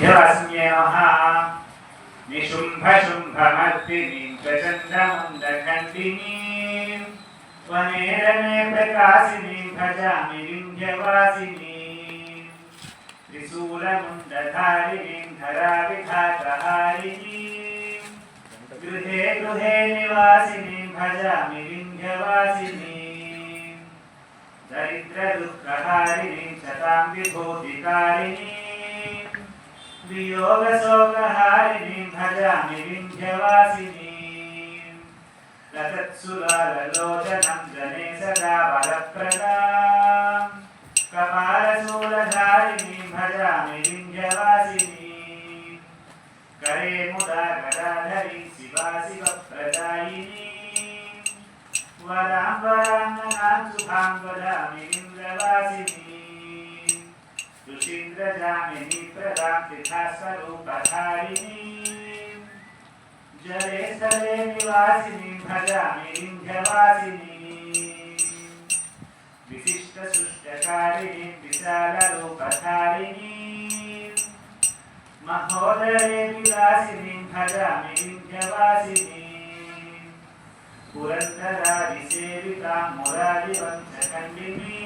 विन्ध्यवासिन्ये नमः निशुम्भशुम्भमर्दिनीं प्रचण्डमुण्डखण्डिनीं वनेरणे प्रकाशिनीं भजामि विन्ध्यवासिनीं त्रिशूलमुण्डधारिणीं धराविघातहारिणीं गृहे गृहे निवासिनीं भजामि विन्ध्यवासिनीं दरिद्रदुःखहारिणीं सतां विभूतिकारिणीं वियोगशोकहारिणीं भजामि विन्ध्यवासिनीं लसत्सुराललोचनं जने सदा वरप्रदां कपालशूलधारिणीं भजामि विन्ध्यवासिनीं करे मुदा गदाधरीं शिवाशिवप्रदायिनीं वरां वराङ्गनां शुभां वदामि विन्ध्यवासिनीं ऋषीन्द्रजामिनी प्रदां तिथास्वरूपधारिणीं जले स्थले निवासिनीं भजामि विन्ध्यवासिनीं विशिष्टसुष्टकारिणीं विशालरूपधारिणीं महोदये विलासिनीं भजामि विन्ध्यवासिनीं पुरन्दरादिसेविकां मुरारिवंशखण्डिनीं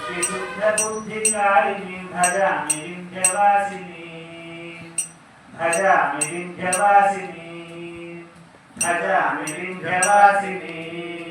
विशुद्धबुद्धिकारिणीं भजामि विन्ध्यवासिनीं भजामि विन्ध्यवासिनीं भजामि विन्ध्यवासिनीं